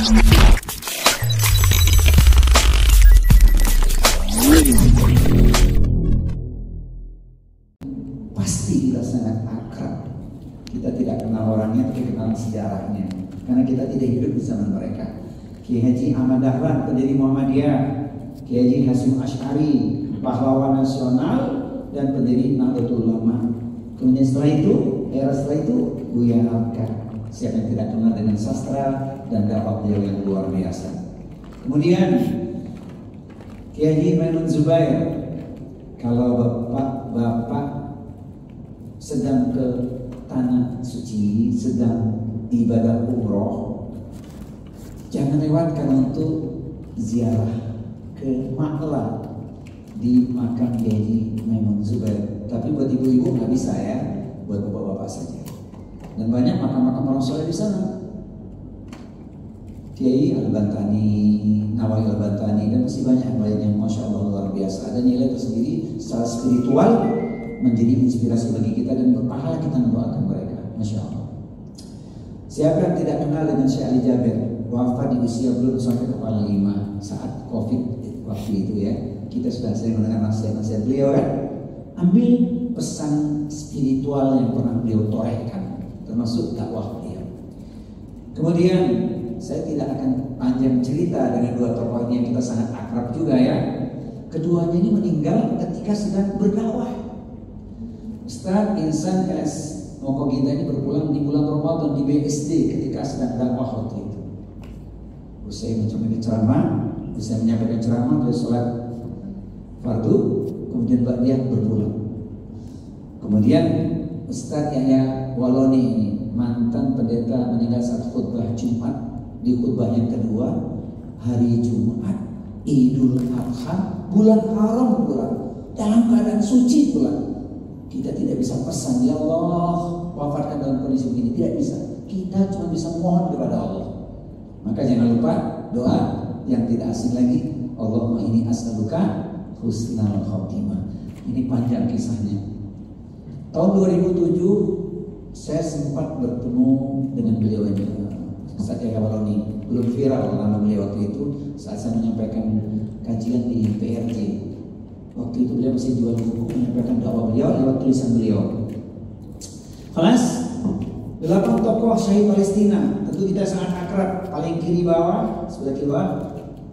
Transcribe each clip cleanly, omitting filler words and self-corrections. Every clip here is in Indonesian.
Pasti kita sangat akrab. Kita tidak kenal orangnya, tapi kenal sejarahnya. Karena kita tidak hidup di zaman mereka. Kiai Haji Ahmad Dahlan, pendiri Muhammadiyah, Kiai Haji Hasyim Asy'ari, pahlawan nasional dan pendiri Nahdlatul Ulama. Kemudian setelah itu Buya Hamka. Siapa yang tidak kenal dengan sastra dan dakwah beliau yang luar biasa. Kemudian Kiai Haji Maimun Zubair. Kalau bapak sedang ke tanah suci, sedang ibadah umroh, jangan lewatkan untuk ziarah ke maklah di makam Kiai Maimun Zubair. Tapi buat ibu-ibu nggak bisa ya, buat bapak-bapak saja. Dan banyak makam-makam orang soleh di sana. Kiai Al-Bantani, Nawawi Al-Bantani, dan masih banyak lain yang masya Allah luar biasa. Ada nilai tersendiri secara spiritual, menjadi inspirasi bagi kita dan berpahala kita mendoakan mereka. Masya Allah. Siapa yang tidak kenal dengan Syekh Ali Jabir, wafat di usia belum sampai kepala 5 saat COVID waktu itu ya. Kita sudah sering mendengar nasihat-nasihat beliau kan. Ambil pesan spiritual yang pernah beliau torehkan, termasuk dakwah beliau. Kemudian saya tidak akan panjang cerita dengan dua tokoh ini yang kita sangat akrab juga ya. Keduanya ini meninggal ketika sedang berdakwah. Ustaz Insan S. Moko Ginta ini berpulang di bulan Ramadan di BSD ketika sedang dakwah waktu itu. Usai menyampaikan ceramah, beliau sholat fardu, kemudian dia berpulang. Kemudian Ustaz Yahya Waloni ini mantan pendeta meninggal saat khutbah Jumat. Di khutbah yang kedua hari Jumat Idul Adha, bulan haram pula, dalam keadaan suci pula. Kita tidak bisa pesan, ya Allah wafatkan dalam kondisi begini, tidak bisa. Kita cuma bisa mohon kepada Allah. Maka jangan lupa doa yang tidak asing lagi, Allahumma inni as'aluka husnal khotimah. Ini panjang kisahnya. Tahun 2007 saya sempat bertemu dengan beliau ini, Ustaz Yahya Waloni. Belum viral nama beliau waktu itu saat saya menyampaikan kajian di PRJ. Waktu itu beliau masih jual buku menyampaikan dakwah beliau lewat tulisan beliau. Kelas 8 tokoh Syahid Palestina, tentu kita sangat akrab. Paling kiri bawah, sebelah kiri bawah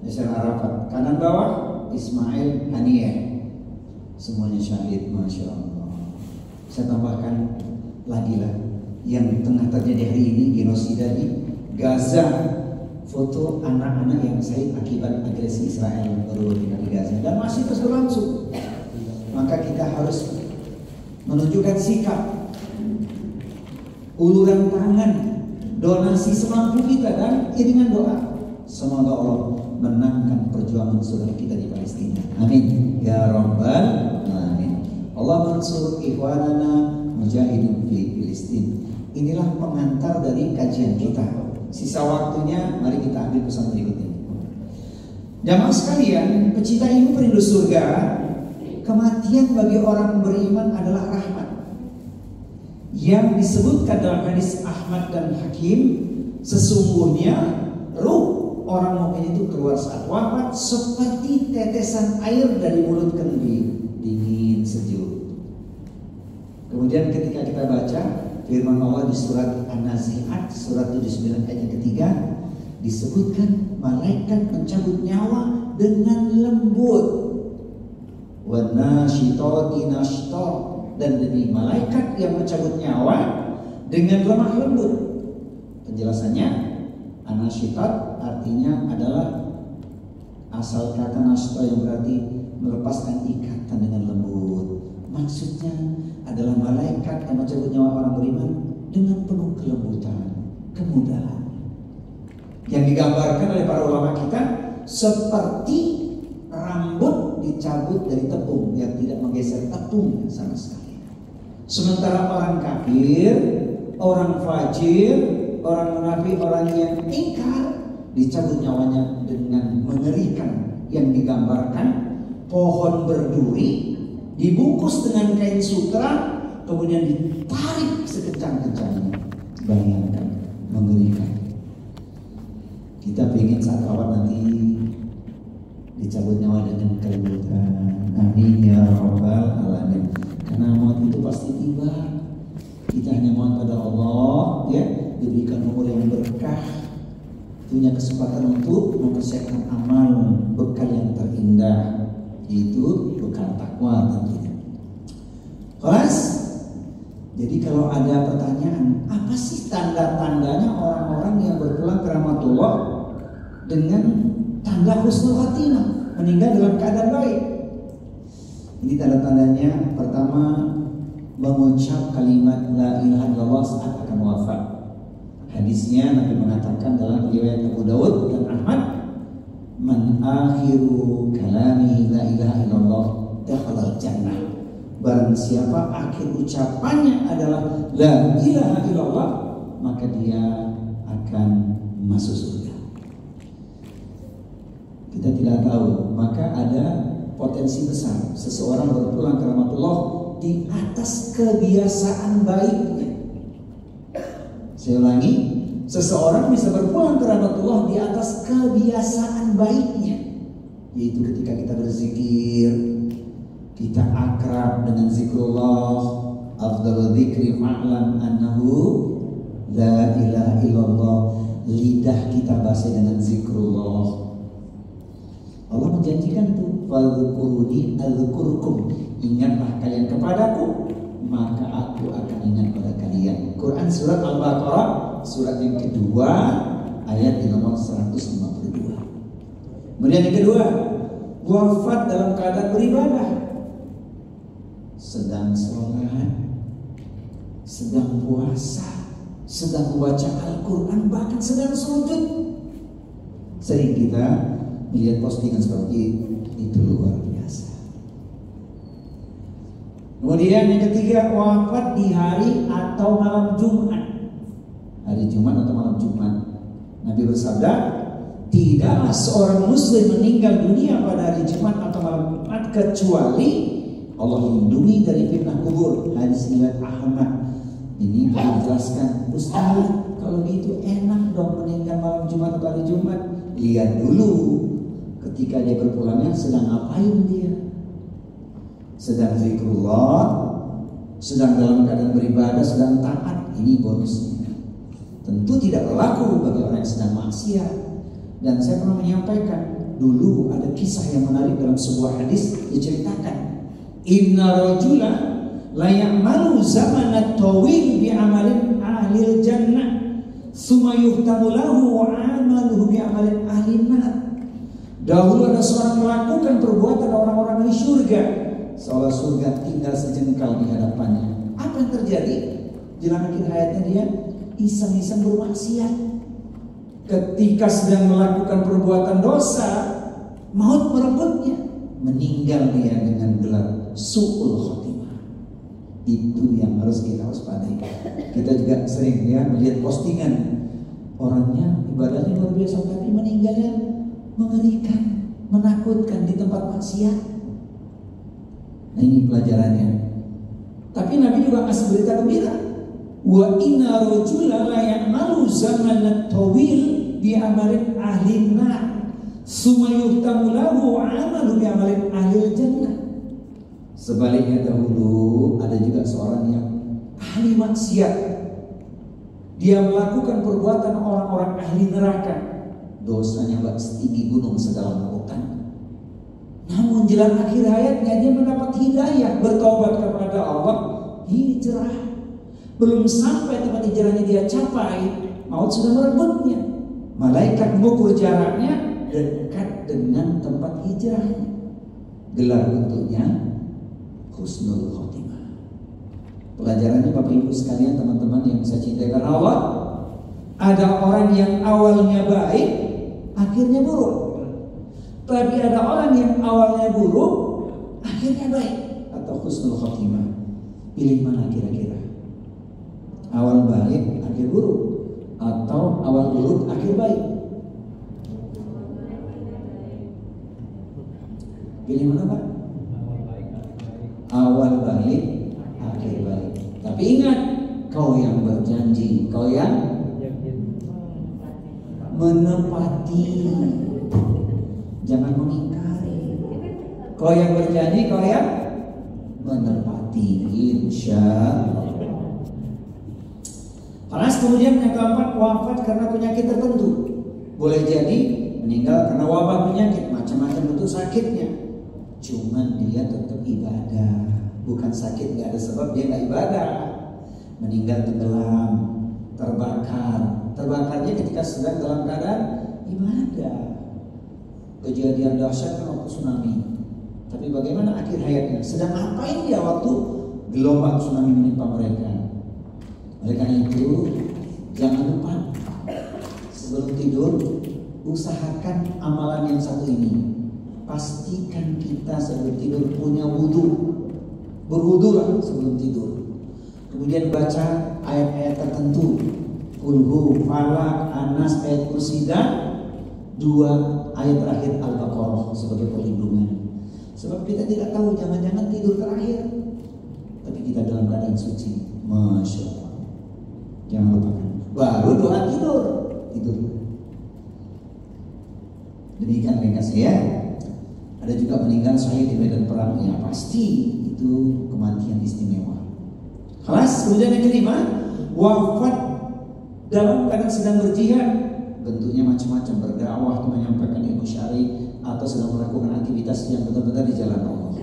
Yasser Arafat, kanan bawah Ismail Haniyeh. Semuanya syahid, masya Allah. Saya tambahkan lagi lah yang tengah terjadi hari ini, genosida di Gaza. Foto anak-anak yang syahid akibat agresi Israel baru di Gaza dan masih terus berlangsung. Maka kita harus menunjukkan sikap, uluran tangan, donasi semampu kita dan dengan doa. Semoga Allah menangkan perjuangan saudara kita di Palestina. Amin ya rabbal alamin. Allah mansur ikhwanana mujahidin fi Filistin. Inilah pengantar dari kajian kita. Sisa waktunya mari kita ambil pesan berikut ini. Jamaah sekalian, pecinta ilmu perindu surga, kematian bagi orang beriman adalah rahmat. Yang disebutkan dalam hadis Ahmad dan Hakim, sesungguhnya ruh orang mukmin itu keluar saat wafat seperti tetesan air dari mulut kendi, dingin sejuk. Kemudian ketika kita baca firman Allah di surat An-Nazi'at surat 79 ayat yang ketiga, disebutkan malaikat mencabut nyawa dengan lembut. Wan nasyitati nashta, dan demi malaikat yang mencabut nyawa dengan lemah lembut. Penjelasannya, anasyitat artinya adalah asal kata nashta yang berarti melepaskan ikatan dengan lembut. Maksudnya adalah malaikat yang mencabut nyawa orang beriman dengan penuh kelembutan, kemudahan. Yang digambarkan oleh para ulama kita seperti rambut dicabut dari tepung yang tidak menggeser tepungnya sama sekali. Sementara orang kafir, orang fajir, orang munafik, orang yang ingkar, dicabut nyawanya dengan mengerikan, yang digambarkan pohon berduri dibungkus dengan kain sutra, kemudian ditarik sekencang-kencangnya. Bayangkan, mengerikan. Kita pengen saat wafat nanti dicabut nyawa dengan kelembutan. Amin ya rabbal alamin. Karena maut itu pasti tiba. Kita hanya mohon pada Allah ya, diberikan umur yang berkah, punya kesempatan untuk mempersiapkan amal bekal yang terindah, yaitu bekal takwa tentunya. Kelas. Jadi kalau ada pertanyaan, apa sih tanda-tandanya orang-orang yang berpulang ke rahmatullah dengan tanda husnul khatimah, meninggal dalam keadaan baik? Ini tanda-tandanya, pertama, mengucap kalimat la ilaha illallah saat akan wafat. Hadisnya Nabi mengatakan dalam riwayat Abu Dawud dan Ahmad, man akhiru kalami la ilaha illallah dakhala jannah. Barang siapa akhir ucapannya adalah la ilaha illallah, maka dia akan masuk surga. Kita tidak tahu, maka ada potensi besar seseorang berpulang ke rahmatullah di atas kebiasaan baiknya. Saya ulangi, seseorang bisa berpulang ke rahmatullah di atas kebiasaan baiknya, yaitu ketika kita berzikir, kita akrab dengan zikrullah. Afdalul dzikri fa'lam annahu la ilaha illallah. Lidah kita basi dengan zikrullah. Allah menjanjikan tuh, fadhkuruni adzkurkum. Ingatlah kalian kepadaku, maka aku akan ingat pada kalian. Quran surat Al-Baqarah surat yang kedua ayat di nomor 152. Kemudian yang kedua, wafat dalam keadaan beribadah, sedang sholat, sedang puasa, sedang membaca Al-Quran, bahkan sedang sujud. Sering kita melihat postingan seperti itu, luar biasa. Kemudian yang ketiga, wafat di hari atau malam Jumat. Hari Jumat atau malam Jumat. Nabi bersabda, tidaklah seorang muslim meninggal dunia pada hari Jumat atau malam Jumat kecuali Allah lindungi dari fitnah kubur. Hadis riwayat Ahmad. Ini perlu dijelaskan, Ustaz, kalau gitu enak dong meninggal malam Jumat atau hari Jumat. Lihat dulu ketika dia berpulangnya sedang ngapain dia. Sedang zikrullah, sedang dalam keadaan beribadah, sedang taat. Ini bonusnya. Tentu tidak berlaku bagi orang yang sedang maksiat. Dan saya pernah menyampaikan dulu ada kisah yang menarik dalam sebuah hadis diceritakan. Inna rajula la ya'malu zamanat tawil bi amalin ahlil jannah summa yuhtamu lahu amaluhu bi amalin ahlin nar. Dahulu ada seorang melakukan perbuatan orang-orang di surga, seolah surga tinggal sejengkal di hadapannya. Apa yang terjadi? Dalam akhir hayatnya dia iseng-iseng bermaksiat. Ketika sedang melakukan perbuatan dosa, maut merebutnya, meninggal dia dengan gelar su'ul khotimah. Itu yang harus kita waspadai. Kita juga sering ya melihat postingan, orangnya ibadahnya luar biasa tapi meninggalnya mengerikan, menakutkan di tempat maksiat. Nah ini pelajarannya. Tapi Nabi juga kasih berita gembira. Wa inna rajula la ya'malu zamanat tawil bi amalin ahlin nar summa yuhtamu lahu amalu bi amalin ahlil jannah. Sebaliknya dahulu ada juga seorang yang ahli maksiat. Dia melakukan perbuatan orang-orang ahli neraka. Dosanya setinggi gunung sedalam lautan. Namun jelang akhir hayatnya dia mendapat hidayah, bertobat kepada Allah, hijrah. Belum sampai tempat hijrahnya dia capai, maut sudah merebutnya. Malaikat mengukur jaraknya dekat dengan tempat hijrahnya. Gelar untuknya husnul khotimah. Pelajarannya Bapak Ibu sekalian, teman-teman yang saya cintai karena Allah, ada orang yang awalnya baik, akhirnya buruk. Tapi ada orang yang awalnya buruk, akhirnya baik atau husnul khotimah. Pilih mana kira-kira? Awal baik, akhir buruk, atau awal buruk, akhir baik? Pilih mana Pak? Awal baik, akhir baik. Tapi ingat, kau yang berjanji, kau yang menepati, jangan mengingkari. Kau yang berjanji, kau yang menepati, insya Allah. Panas. Kemudian yang keempat, wafat karena penyakit tertentu. Boleh jadi meninggal karena wabah penyakit, macam-macam bentuk sakitnya. Cuman dia tetap ibadah, bukan sakit nggak ada sebab dia nggak ibadah. Meninggal tenggelam, terbakar. Terbakarnya ketika sedang dalam keadaan ibadah. Kejadian dahsyat kan waktu tsunami. Tapi bagaimana akhir hayatnya? Sedang ngapain dia waktu gelombang tsunami menimpa mereka? Oleh karena itu, jangan lupa sebelum tidur usahakan amalan yang satu ini. Pastikan kita sebelum tidur punya wudhu, berwudhulah sebelum tidur. Kemudian baca ayat-ayat tertentu, Qul Falaq, Anas, ayat kursi, dan 2 ayat terakhir Al-Baqarah sebagai perlindungan. Sebab kita tidak tahu, jangan-jangan tidur terakhir tapi kita dalam keadaan suci. Masya Allah. Jangan lupakan. Baru doa tidur. Demikian ringkasnya ya. Ada juga meninggal syahid di medan perang. Ya pasti itu kematian istimewa. Kelas. Kemudian yang kelima, wafat dalam keadaan sedang berjihad. Bentuknya macam-macam, berdakwah atau menyampaikan ilmu syar'i, atau sedang melakukan aktivitas yang benar-benar di jalan Allah.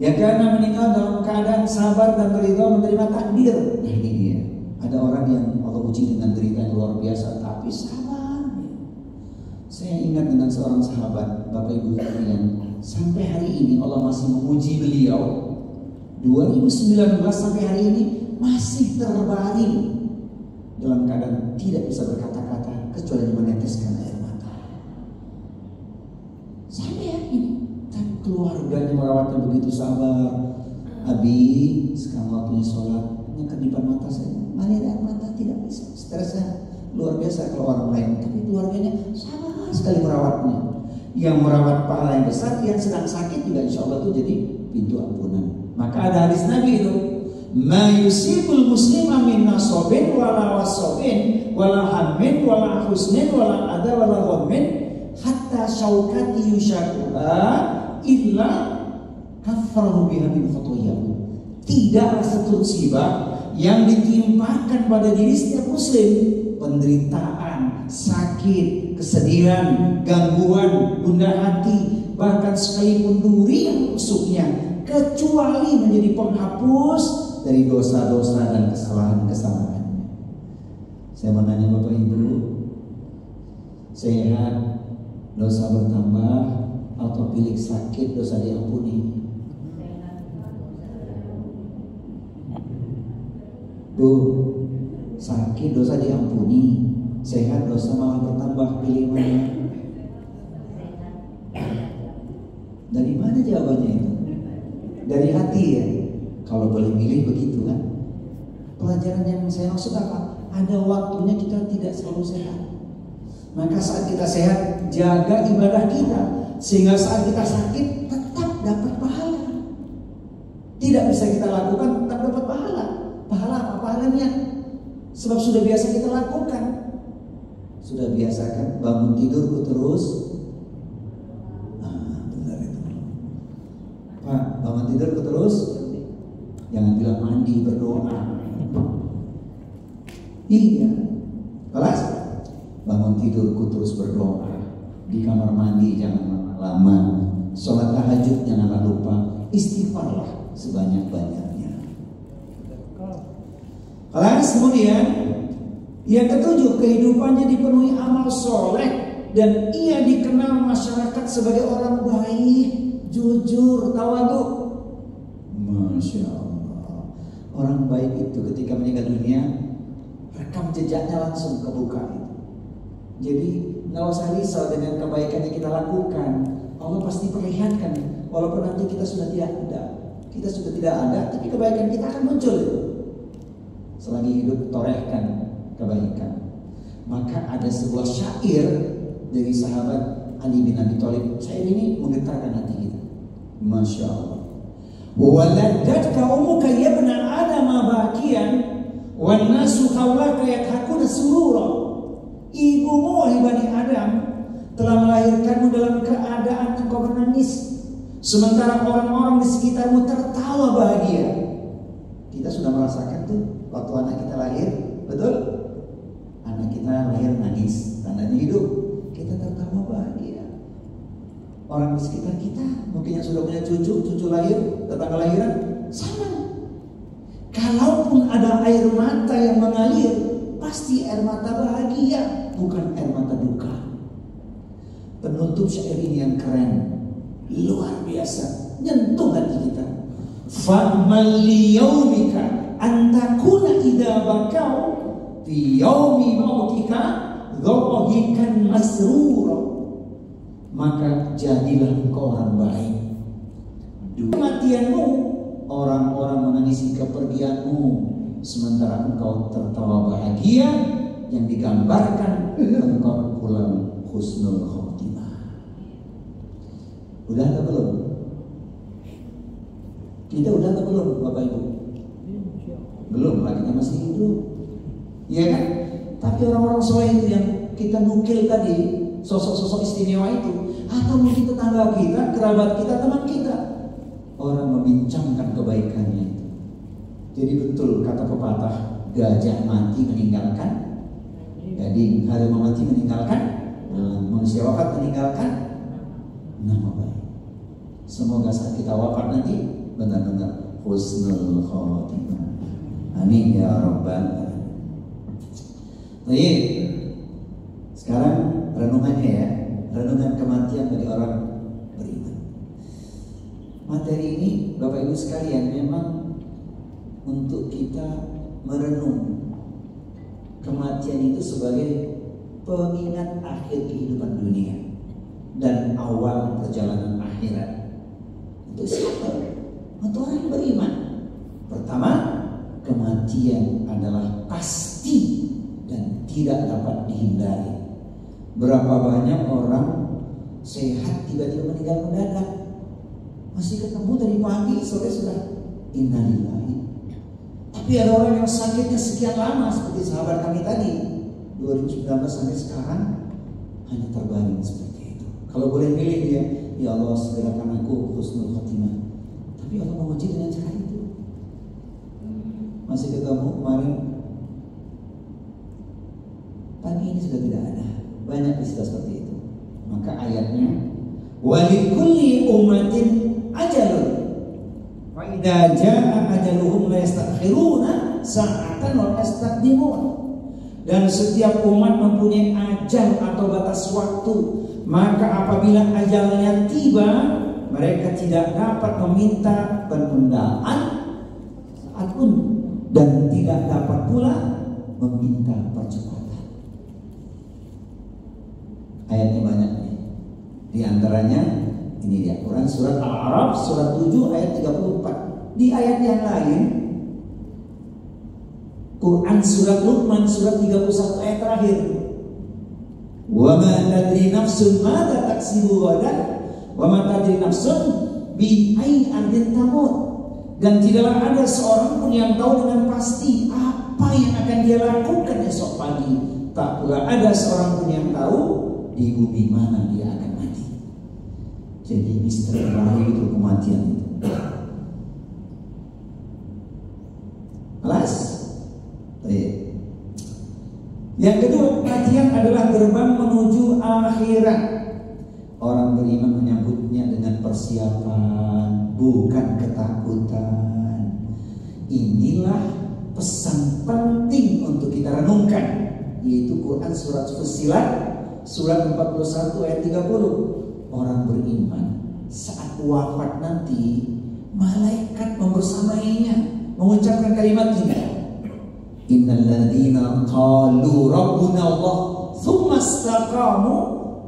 Yang karena meninggal dalam keadaan sabar dan beridho menerima takdir. Nah ini dia. Ada orang yang Allah uji dengan derita yang luar biasa, tapi sabar. Saya ingat dengan seorang sahabat, Bapak Ibu sekalian, sampai hari ini Allah masih menguji beliau. 2019 sampai hari ini masih terbaring dalam keadaan tidak bisa berkata-kata kecuali meneteskan air mata. Sampai hari ini, tapi keluarganya merawatnya begitu sabar. Abi, sekarang waktunya sholat, ini kedipan mata saya, mengalir air mata, tidak bisa. Stresnya luar biasa kalau orang lain, tapi keluarganya sabar sekali merawatnya. Yang merawat pahala yang besar, yang sedang sakit juga insya Allah itu jadi pintu ampunan. Maka ada hadis Nabi itu, ma yusibul muslima min nasabin wala wasabin wala hammin wala husnin wala ada wala ghammin hatta syaukati yushakuha illa kaffarahu biha min khotoyahu. Tidaklah satu musibah yang ditimpakan pada diri setiap muslim, penderitaan, sakit, kesedihan, gangguan, gundah hati, bahkan sekalipun duri yang menusuknya, kecuali menjadi penghapus dari dosa-dosa dan kesalahan-kesalahannya. Saya mau nanya Bapak Ibu, sehat dosa bertambah atau pilih sakit dosa diampuni? Bu, sakit dosa diampuni, sehat dosa malah bertambah, pilih mana? Dari mana jawabannya itu? Dari hati ya. Kalau boleh milih begitu kan. Pelajaran yang saya maksud apa? Ada waktunya kita tidak selalu sehat. Maka saat kita sehat, jaga ibadah kita, sehingga saat kita sakit tetap dapat pahala. Tidak bisa kita lakukan, tetap dapat pahala. Pahala apa? Pahalanya sebab sudah biasa kita lakukan. Sudah biasa kan bangun tidur terus. Nah benar itu Pak, bangun tidur terus. Jangan bilang mandi, berdoa. Iya. Kelas bangun tidurku terus berdoa. Di kamar mandi jangan lama. Sholat tahajud janganlah lupa. Istighfarlah sebanyak-banyaknya. Kelas kemudian yang ketujuh, kehidupannya dipenuhi amal soleh dan ia dikenal masyarakat sebagai orang baik, jujur, tawadhu. Masya Allah. Orang baik itu ketika meninggal dunia, rekam jejaknya langsung kebuka itu. Jadi nggak usah risau dengan kebaikan yang kita lakukan. Allah pasti perlihatkan, walaupun nanti kita sudah tidak ada, tapi kebaikan kita akan muncul itu. Selagi hidup torehkan kebaikan. Maka ada sebuah syair dari sahabat Ali bin Abi Thalib. Syair ini menggetarkan hati kita. Masya Allah. Waladatka ummuka ya ibna Adam bakiyan wan nasu hawlaka yathakuna surura Ibumu wahai Bani Adam telah melahirkanmu dalam keadaan engkau menangis, sementara orang-orang di sekitarmu tertawa bahagia. Kita sudah merasakan tuh waktu anak kita lahir, betul? Anak kita lahir nangis, tandanya hidup. Kita tertawa bahagia. Orang di sekitar kita mungkin yang sudah punya cucu lahir, tetangga lahiran, sama. Kalaupun ada air mata yang mengalir, pasti air mata bahagia, bukan air mata duka. Penutup syair ini yang keren, luar biasa, nyentuh hati kita. Fa'mal liyaumika antakuna idza bakau fi yaumi mautika dhahikan masrura. Maka jadilah engkau orang baik. Di kematianmu orang-orang menangisi kepergianmu, sementara engkau tertawa bahagia, yang digambarkan engkau pulang husnul khotimah. Udah atau belum? Kita udah atau belum, Bapak Ibu? Belum, lagi masih hidup. Iya kan? Tapi orang-orang soleh itu yang kita nukil tadi, sosok-sosok istimewa itu, atau mungkin tetangga kita, kerabat kita, teman kita, orang membincangkan kebaikannya itu. Jadi betul kata pepatah, gajah mati meninggalkan gading, harimau mati meninggalkan, manusia wafat meninggalkan nama baik. Semoga saat kita wafat nanti benar-benar husnul khotimah. Amin ya rabbal alamin. Baik. Sekarang renungannya ya, renungan kematian bagi orang beriman. Materi ini Bapak Ibu sekalian memang untuk kita merenung kematian itu sebagai pengingat akhir kehidupan dunia dan awal perjalanan akhirat. Untuk siapa? Untuk orang beriman. Pertama, kematian adalah pasti dan tidak dapat dihindari. Berapa banyak orang sehat tiba-tiba meninggal mendadak, masih ketemu dari pagi sore sudah innalillahi. Tapi ada orang yang sakitnya sekian lama seperti sahabat kami tadi, 2019 sampai sekarang hanya terbaring seperti itu. Kalau boleh pilih dia, ya Allah segerakan aku husnul khotimah. Tapi Allah menguji dengan cara itu. Masih ketemu kemarin, pagi ini sudah tidak ada. Banyak istilah seperti itu. Maka ayatnya, walikulli ummatin ajalun, wa idza jaa ajaluhum la yastakhiruna sa'atan wa yastaqdimun. Dan setiap umat mempunyai ajal atau batas waktu, maka apabila ajalnya tiba, mereka tidak dapat meminta penundaan saat pun, dan tidak dapat pula meminta percepatan. Ayatnya banyak nih. Di antaranya ini dia, Quran surat Al-A'raf surat 7 ayat 34. Di ayat yang lain, Quran surat Luqman surat 31 ayat terakhir. Wa ma tadri nafsun madza taksibu ghadan wa ma tadri nafsun bi ayyi ardin tamut. Dan tidaklah ada seorang pun yang tahu dengan pasti apa yang akan dia lakukan esok pagi. Tak pula ada seorang pun yang tahu di bumi mana dia akan mati. Jadi misteri terakhir itu kematian itu. Alas. Yang kedua, kematian adalah gerbang menuju akhirat. Orang beriman menyambutnya dengan persiapan, bukan ketakutan. Inilah pesan penting untuk kita renungkan, yaitu Quran surat Fussilat surat 41 ayat 30. Orang beriman saat wafat nanti, malaikat membersamainya, mengucapkan kalimat ini, innal ladzina qalu rabbuna Allah tsumma istaqamu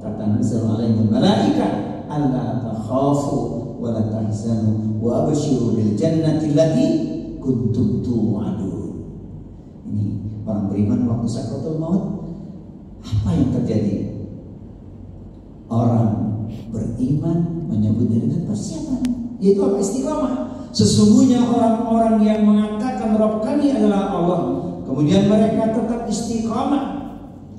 tatanazzalu alaihimul malaika alla takhafu wa la tahzanu wa abshiru bil jannati allati kuntum tu'adun. Ini orang beriman waktu sakaratul maut, apa yang terjadi? Orang beriman menyebutnya dengan persiapan, yaitu apa? Istiqamah. Sesungguhnya orang-orang yang mengatakan Rabb kami adalah Allah, kemudian mereka tetap istiqamah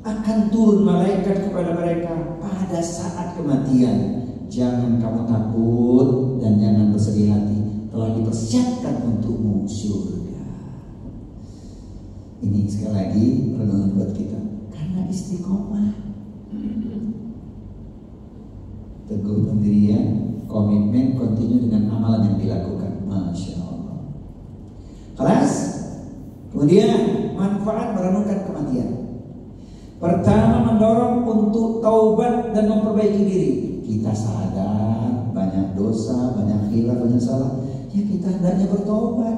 akan turun malaikat kepada mereka pada saat kematian. Jangan kamu takut dan jangan bersedih hati, telah dipersiapkan untukmu surga. Ini sekali lagi renungan buat kita, karena istiqomah, teguh pendirian, komitmen, kontinu dengan amalan yang dilakukan. Masya Allah. Kelas. Kemudian manfaat merenungkan kematian. Pertama, mendorong untuk taubat dan memperbaiki diri. Kita sadar banyak dosa, banyak khilaf, banyak salah. Ya kita hendaknya bertobat.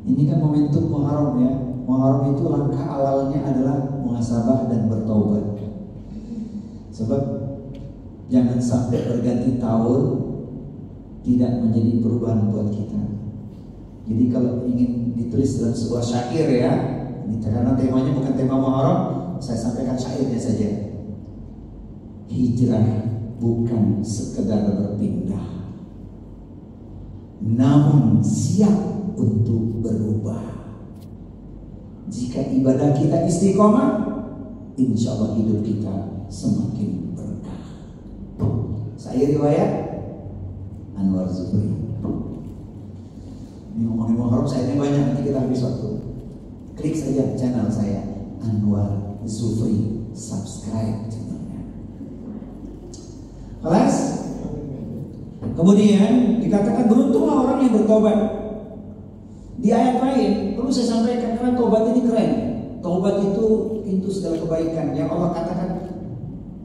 Ini kan momentum Muharram ya. Muharram itu langkah awalnya adalah muhasabah dan bertobat. Sebab jangan sampai berganti tahun tidak menjadi perubahan buat kita. Jadi kalau ingin ditulis dalam sebuah syair ya, ini karena temanya bukan tema Muharram, saya sampaikan syairnya saja. Hijrah bukan sekedar berpindah, namun siap untuk berubah. Jika ibadah kita istiqomah, insya Allah hidup kita semakin berkah. Saya riwayat Anwar Zufri. Ini ngomongin Muharram, saya ini banyak, nanti kita habis waktu. Klik saja channel saya Anwar Zufri, subscribe channelnya. Kelas. Kemudian dikatakan beruntunglah orang yang bertobat. Di ayat lain perlu saya sampaikan, karena tobat ini keren. Tobat itu pintu segala kebaikan yang Allah katakan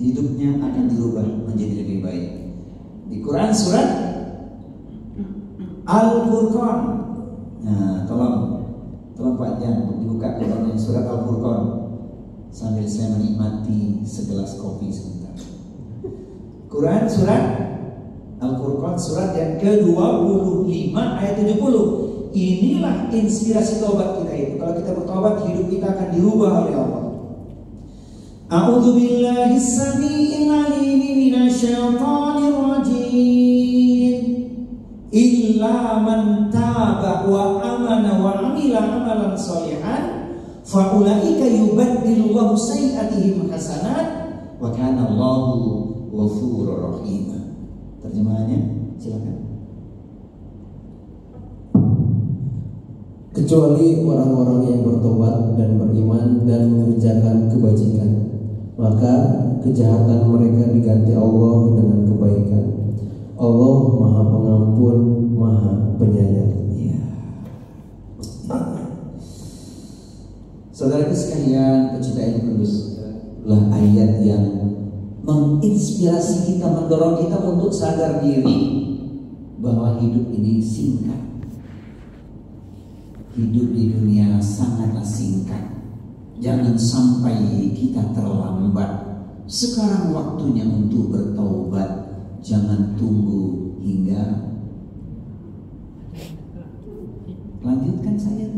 hidupnya akan dirubah menjadi lebih baik. Di Quran surat Al-Furqan. Nah, tolong Pak Jan dibuka Qurannya surat Al-Furqan sambil saya menikmati segelas kopi sebentar. Quran surat Al-Furqan surat yang ke-25 ayat 70. Inilah inspirasi taubat kita itu. Kalau kita bertobat, hidup kita akan dirubah oleh Allah. A'udzu billahi samii'il 'aliim minasyaitonir rajiim. Illa man taaba wa amana wa 'amila 'amalan shalihan fa ulaika yubaddilullahu sayyi'atihim hasanat wa kana Allahu ghafurur rahim. Terjemahannya silakan. Kecuali orang-orang yang bertobat dan beriman dan mengerjakan kebajikan, maka kejahatan mereka diganti Allah dengan kebaikan. Allah Maha Pengampun, Maha Penyayang. Ya. Saudara sekalian, pecinta ilmu lah ayat yang menginspirasi kita, mendorong kita untuk sadar diri bahwa hidup ini singkat. Hidup di dunia sangatlah singkat. Jangan sampai kita terlambat. Sekarang waktunya untuk bertaubat. Jangan tunggu hingga. Lanjutkan saya.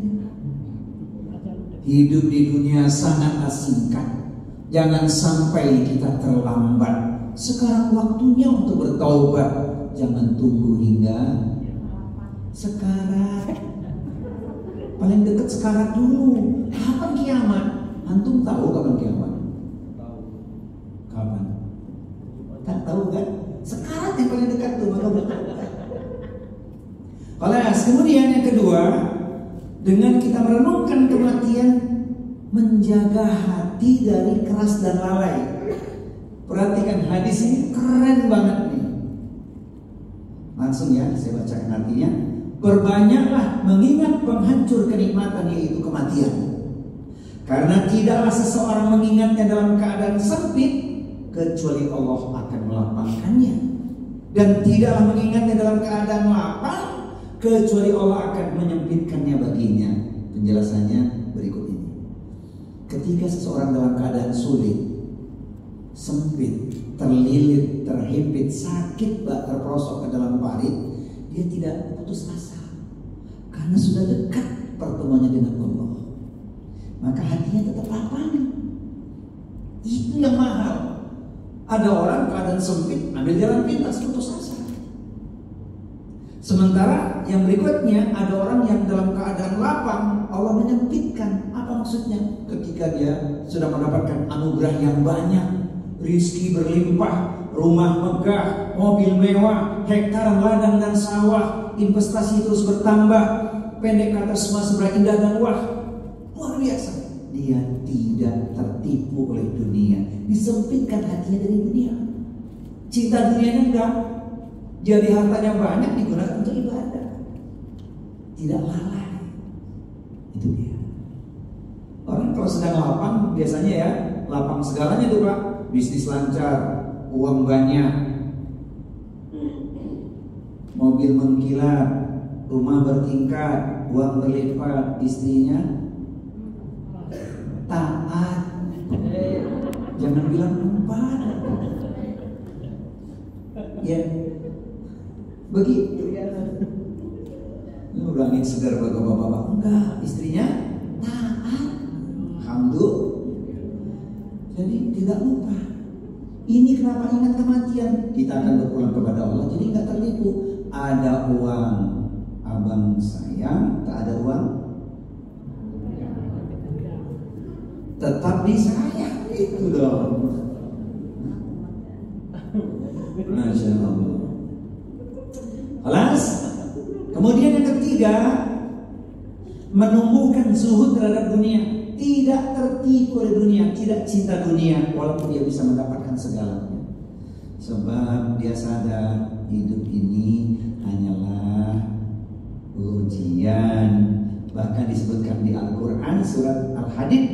Hidup di dunia sangatlah singkat. Jangan sampai kita terlambat. Sekarang waktunya untuk bertaubat. Jangan tunggu hingga sekarang. Paling dekat sekarang dulu. Kapan kiamat? Antum tahu kapan kiamat? Tahu. Kapan? Tak tahu kan? Sekarang yang paling dekat tuh, maka bertobat. Kemudian yang kedua, dengan kita merenungkan kematian, menjaga hati dari keras dan lalai. Perhatikan hadis ini keren banget nih. Langsung ya, saya bacakan artinya. Berbanyaklah mengingat penghancur kenikmatan, yaitu kematian. Karena tidaklah seseorang mengingatnya dalam keadaan sempit, kecuali Allah akan melapangkannya. Dan tidaklah mengingatnya dalam keadaan lapang, kecuali Allah akan menyempitkannya baginya. Penjelasannya berikut ini. Ketika seseorang dalam keadaan sulit, sempit, terlilit, terhimpit, sakit, terperosok ke dalam parit, dia tidak putus asa karena sudah dekat pertemuannya dengan Allah. Maka hatinya tetap lapang. Itu yang mahal. Ada orang keadaan sempit, ambil jalan pintas, putus asa. Sementara yang berikutnya, ada orang yang dalam keadaan lapang, Allah menyempitkan. Apa maksudnya? Ketika dia sudah mendapatkan anugerah yang banyak, rizki berlimpah, rumah megah, mobil mewah, hektaran ladang dan sawah, investasi terus bertambah, pendek kata semua serba indah dan wah, luar biasa. Dia tidak tertipu oleh dunia, disempitkan hatinya dari dunia. Cinta dunianya enggak. Jadi hartanya banyak digunakan untuk ibadah, tidak lalai. Itu dia. Orang kalau sedang lapang biasanya ya lapang segalanya tuh Pak. Bisnis lancar, uang banyak, mobil mengkilat, rumah bertingkat, uang berlipat, istrinya taat. Jangan bilang empat. Ya, begitu. Ini udah angin segar bapak-bapak. Enggak, istrinya taat. Alhamdulillah. Jadi tidak lupa. Ini kenapa ingat kematian? Kita akan berpulang kepada Allah. Jadi nggak tertipu. Ada uang, abang sayang. Tak ada uang, tetap disayang. Itu dong. Masya Allah. Kelas. Kemudian yang ketiga, menumbuhkan zuhud terhadap dunia. Tidak tertipu oleh dunia, tidak cinta dunia, walaupun dia bisa mendapatkan segalanya. Sebab dia sadar hidup ini hanyalah ujian. Bahkan disebutkan di Al-Quran surat Al-Hadid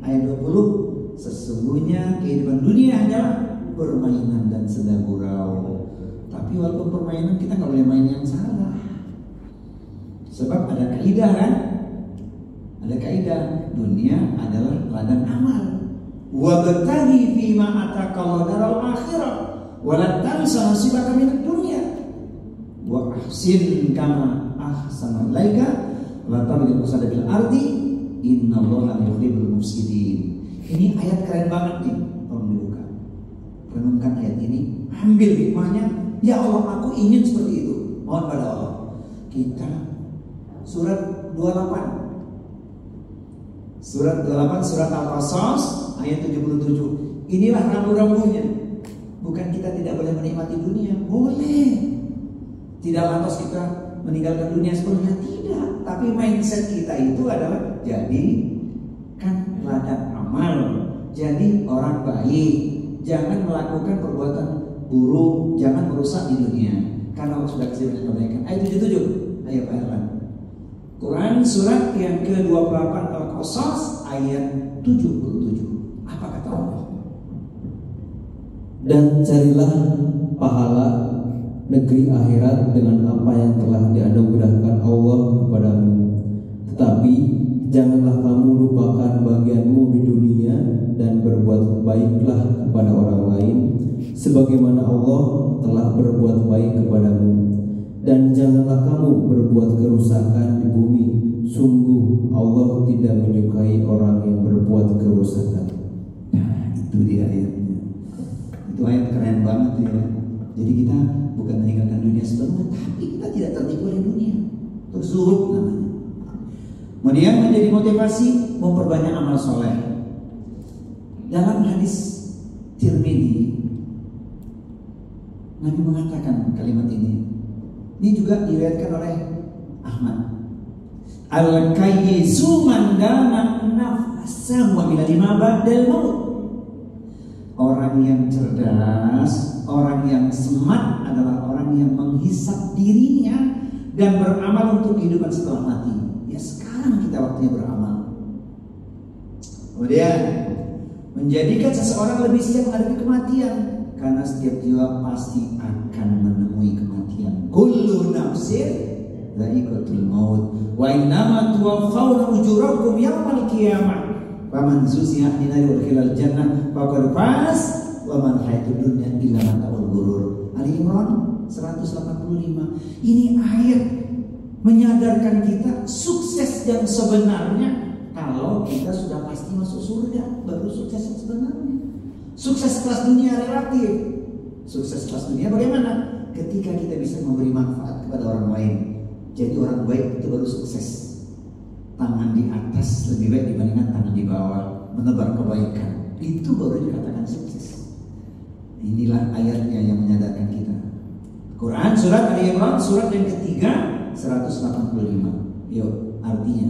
ayat 20, sesungguhnya kehidupan dunia hanyalah permainan dan senda gurau. Tapi walaupun permainan, kita nggak boleh main yang salah. Sebab ada kaidah kan? Ada kaidah, dunia adalah ladang amal. Wa bataghi fima ataqallahu daral akhirah wa la tansa nasibaka minad dunya wa ahsin kama ahsana ilaika wa tabghil fasada bil ardi innallaha la yuhibbul mufsidin. Ini ayat keren banget nih. Tolong dibuka. Renungkan ayat ini, ambil hikmahnya. Ya Allah, aku ingin seperti itu. Mohon pada Allah. Kita surat 28. Surat 28, surat Al-Qasas ayat 77. Inilah rambu-rambunya. Bukan kita tidak boleh menikmati dunia, boleh. Tidak lantas kita meninggalkan dunia sepenuhnya, tidak. Tapi mindset kita itu adalah jadi kan ladang amal, jadi orang baik. Jangan melakukan perbuatan buruk, jangan merusak di dunia. Karena Allah sudah kasih banyak kebaikan. Ayat 77. Ayo Pak Herman. Quran surat yang ke-28 Al-Qasas ayat 77. Apa kata Allah? Dan carilah pahala negeri akhirat dengan apa yang telah dianugerahkan Allah kepadamu. Tetapi janganlah kamu lupakan bagianmu di dunia dan berbuat baiklah kepada orang lain sebagaimana Allah telah berbuat baik kepadamu. Dan janganlah kamu berbuat kerusakan di bumi. Sungguh Allah tidak menyukai orang yang berbuat kerusakan. Nah, itu dia ayatnya. Itu ayat keren banget ya. Jadi kita bukan meninggalkan dunia sepenuhnya, tapi kita tidak tertipu oleh dunia. Itu zuhud namanya. Kemudian menjadi motivasi memperbanyak amal soleh. Dalam hadis Tirmidzi, Nabi mengatakan kalimat ini. Ini juga diriwayatkan oleh Ahmad. Al-kayyisu man dana nafsahu wa milima ba'dal maut. Orang yang cerdas, orang yang smart adalah orang yang menghisap dirinya dan beramal untuk kehidupan setelah mati. Ya sekarang kita waktunya beramal. Kemudian menjadikan seseorang lebih siap menghadapi kematian, karena setiap jiwa pasti akan menemui kematian. Kullu nafsin dha'iqatul maut wa innama tuwaffawna ujurakum yawmal qiyamah. Faman zuziha 'anil nari wa udkhilal jannah faqad faz wa man hayatud dunya illa mata'ul ghurur. Ali Imran 185. Ini ayat menyadarkan kita sukses yang sebenarnya kalau kita sudah pasti masuk surga, baru sukses yang sebenarnya. Sukses kelas dunia relatif. Sukses kelas dunia bagaimana? Ketika kita bisa memberi manfaat kepada orang lain. Jadi orang baik itu baru sukses. tangan di atas lebih baik dibandingkan tangan di bawah, menebar kebaikan. Itu baru dikatakan sukses. Inilah ayatnya yang menyadarkan kita. Quran surat Ali Imran surat yang ketiga 185. Yuk, artinya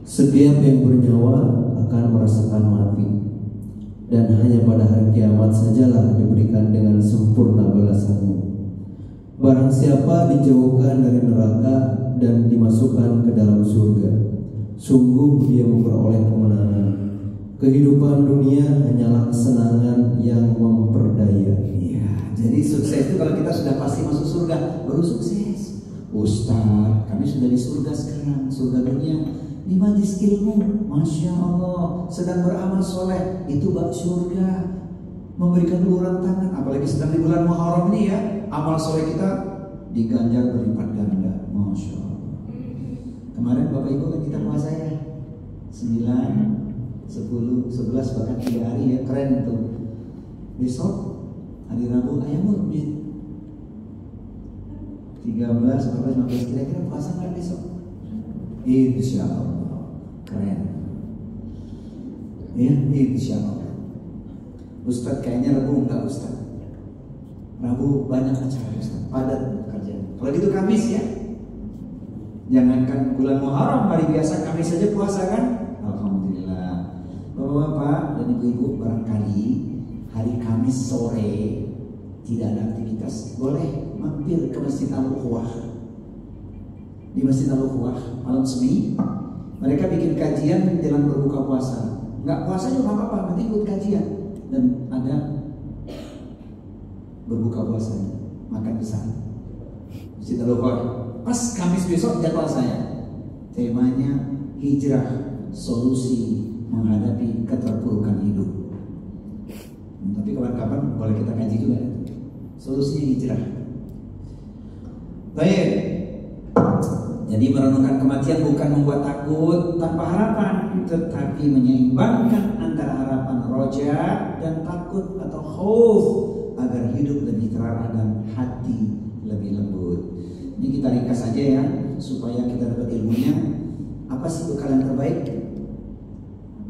setiap yang bernyawa akan merasakan mati, dan hanya pada hari kiamat sajalah diberikan dengan sempurna balasanmu. Barang siapa dijauhkan dari neraka dan dimasukkan ke dalam surga, sungguh dia memperoleh kemenangan. Kehidupan dunia hanyalah kesenangan yang memperdaya. iya, jadi sukses itu kalau kita sudah pasti masuk surga, baru sukses. Ustaz, kami sudah di surga sekarang, surga dunia, di majlis ilmu, Masya Allah, sedang beramal soleh, itu bab surga. Memberikan uluran tangan, apalagi sedang di bulan Muharram ini ya, amal soleh kita diganjar berlipat ganda, Masya Allah. Kemarin Bapak Ibu kan kita puasa ya, 9, 10, 11 bahkan 3 hari ya, keren itu. Besok hari Rabu ayam urbit 13, 14, 15, kira-kira puasa nggak besok? Insya Allah, keren. Ya, insya Allah. Ustaz kayaknya Rabu enggak Ustaz. Rabu banyak acara Ustaz, padat kerjaan. Kalau gitu Kamis ya. Jangankan bulan Muharram, hari biasa Kamis saja puasa kan? Alhamdulillah. Bapak-bapak dan ibu-ibu, barangkali hari Kamis sore tidak ada aktivitas, boleh mampir ke Masjid Al-Ukhuwah. Di Masjid Al-Ukhuwah malam semi mereka bikin kajian dalam berbuka puasa. Nggak puasa juga nggak apa-apa, nanti ikut kajian dan ada berbuka puasanya, makan besar. Masjid Al-Ukhuwah. Pas Kamis besok jadwal saya, temanya hijrah, solusi menghadapi keterpurukan hidup. Tapi kapan-kapan boleh kita kaji juga ya. Solusinya hijrah. Baik. Jadi merenungkan kematian bukan membuat takut tanpa harapan, tetapi menyeimbangkan antara harapan roja dan takut atau khauf agar hidup lebih terarah dan hati lebih lembut. Ini kita ringkas saja ya, supaya kita dapat ilmunya. Apa sih bekal yang terbaik?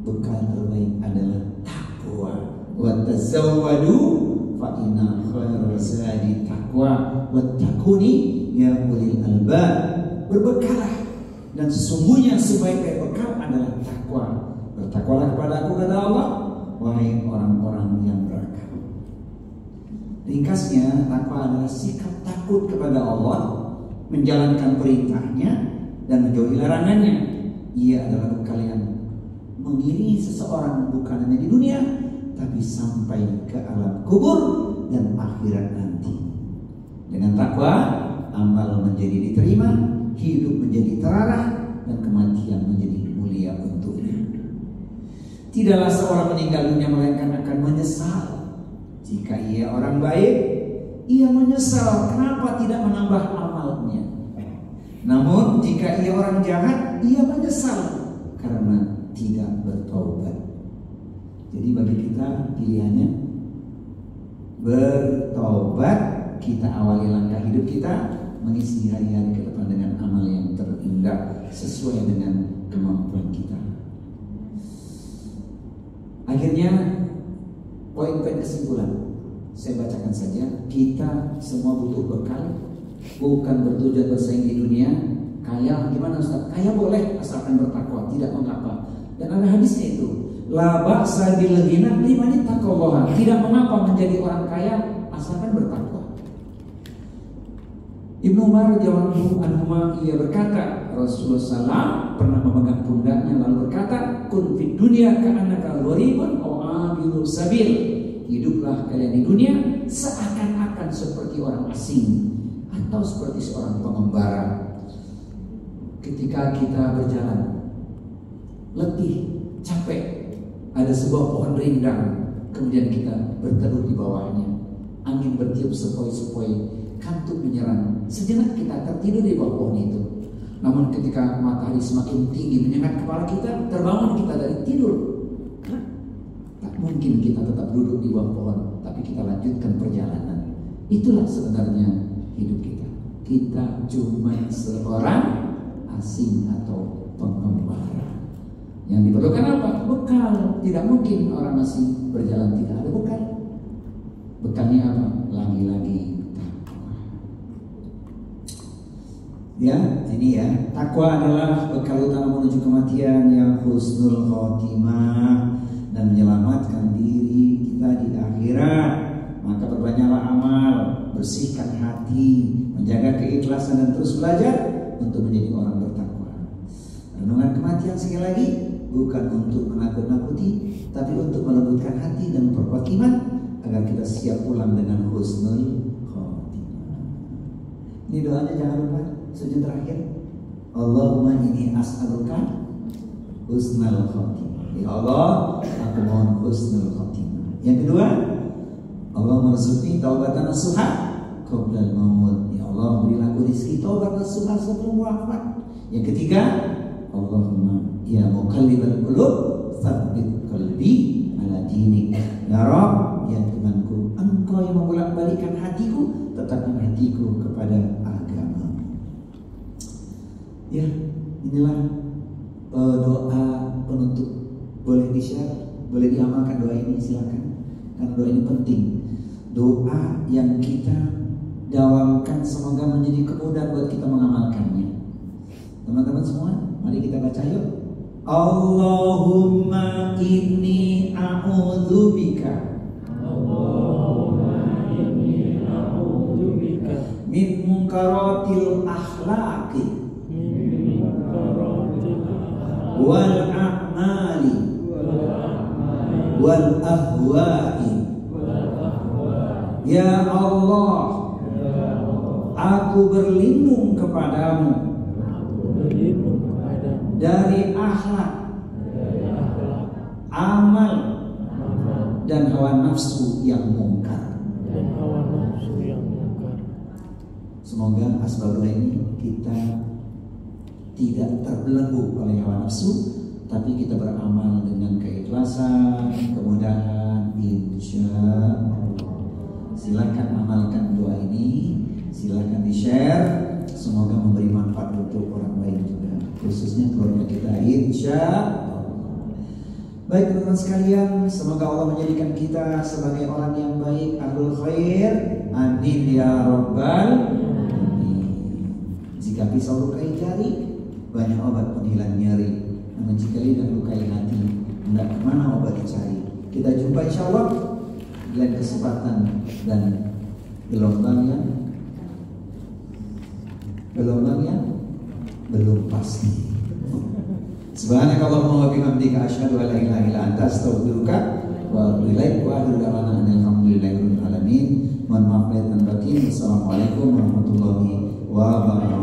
Bekal terbaik adalah takwa. Wa tazawwadu fa inna khairal zadi taqwa wattaquni ya ulil albab. Berbekalah, dan sesungguhnya sebaik-baik bekal adalah takwa. Bertakwalah kepada Aku, kata Allah, wahai orang-orang yang berakal. Ringkasnya, takwa adalah sikap takut kepada Allah, menjalankan perintahnya dan menjauhi larangannya. Ia adalah bekal yang mengiringi seseorang bukan hanya di dunia, tapi sampai ke alam kubur dan akhirat nanti. Dengan takwa, amal menjadi diterima, hidup menjadi terarah, dan kematian menjadi mulia untuknya. Tidaklah seorang meninggal dunia melainkan akan menyesal. Jika ia orang baik, ia menyesal kenapa tidak menambah amalnya. Namun jika ia orang jahat, ia menyesal karena tidak bertaubat. Jadi bagi kita pilihannya bertaubat. Kita awali langkah hidup kita, mengisi hari-hari ke depan dengan amal yang terindah sesuai dengan kemampuan kita. Akhirnya poin-poin kesimpulan saya bacakan saja. Kita semua butuh bekal, bukan bertujuan bersaing di dunia. Kaya gimana Ustaz? Kaya boleh asalkan bertakwa, tidak mengapa. Dan ada hadisnya itu, la ba'sa bil ghina liman ittaqallaha. Tidak mengapa menjadi orang kaya asalkan bertakwa. Ibnu Umar radhiyallahu anhu ia berkata, Rasulullah SAW pernah memegang pundaknya lalu berkata, kun fid dunya ka'annaka gharibun aw abiru sabil. Hiduplah kalian di dunia seakan-akan seperti orang asing atau seperti seorang pengembara. Ketika kita berjalan letih, capek, ada sebuah pohon rindang, kemudian kita berteduh di bawahnya. Angin bertiup sepoi-sepoi, kantuk menyerang. Sejenak kita tertidur di bawah pohon itu. Namun ketika matahari semakin tinggi menyengat kepala kita, terbangun kita dari tidur. Tak mungkin kita tetap duduk di bawah pohon, tapi kita lanjutkan perjalanan. Itulah sebenarnya hidup kita. kita cuma seorang asing atau pengembara. Yang diperlukan apa? Bekal. Tidak mungkin orang asing berjalan tidak ada bekal. Bekalnya apa? Lagi-lagi takwa. Ya, ini ya. Takwa adalah bekal utama menuju kematian yang husnul khotimah dan menyelamatkan diri kita di akhirat. Maka perbanyaklah amal, bersihkan hati, menjaga keikhlasan dan terus belajar untuk menjadi orang bertakwa. Renungan kematian sekali lagi bukan untuk menakut-nakuti, tapi untuk melembutkan hati dan memperkuat iman agar kita siap pulang dengan husnul khotimah. Ini doanya jangan lupa, sujud terakhir. Allahumma inni as'aluka husnul khotimah. Ya Allah, aku mohon husnul khotimah. Yang kedua, Allah merzuqni taubatan nasuha qabla al-maut. Ya Allah, berilah aku rezeki taubat nasuha sebelum wafat. Yang ketiga, Allahumma ya muqallibal qulub tsabbit qalbi ala dinik. Ya Rabb, ya Tuhanku, Engkau yang membolak-balikkan hatiku, tetapkan hatiku kepada agama. Ya, inilah doa penutup. Boleh di-share, boleh diamalkan doa ini, silakan. Karena doa ini penting. Doa yang kita dawamkan semoga menjadi kemudahan buat kita mengamalkannya. Teman-teman semua, mari kita baca yuk. Allahumma inni a'udzubika min munkaratil akhlaqi wal a'mali wal ahwa'i. Ya Allah, aku berlindung kepadamu dari akhlak, amal, dan hawa nafsu yang mungkar. Semoga asbab doa ini kita tidak terbelenggu oleh hawa nafsu, tapi kita beramal dengan keikhlasan, kemudahan, insya Allah. Silakan amalkan doa ini, silakan di-share. Semoga memberi manfaat untuk orang lain juga, khususnya keluarga kita, insya Allah. Baik teman-teman sekalian, semoga Allah menjadikan kita sebagai orang yang baik, ahlul khair. Amin ya rabbal alamin. Jika pisau lukai jari, banyak obat penghilang nyeri. Namun jika lidah lukai hati, hendak kemana obat dicari. Kita jumpa insya Allah di lain kesempatan dan gelombang yang belum pasti. Subhanakallahumma wa bihamdika asyhadu an la ilaha illa anta astaghfiruka wa atubu ilaik wa akhiru da'wana alhamdulillahi rabbil alamin. Mohon maaf lahir dan batin. Wassalamualaikum warahmatullahi wabarakatuh.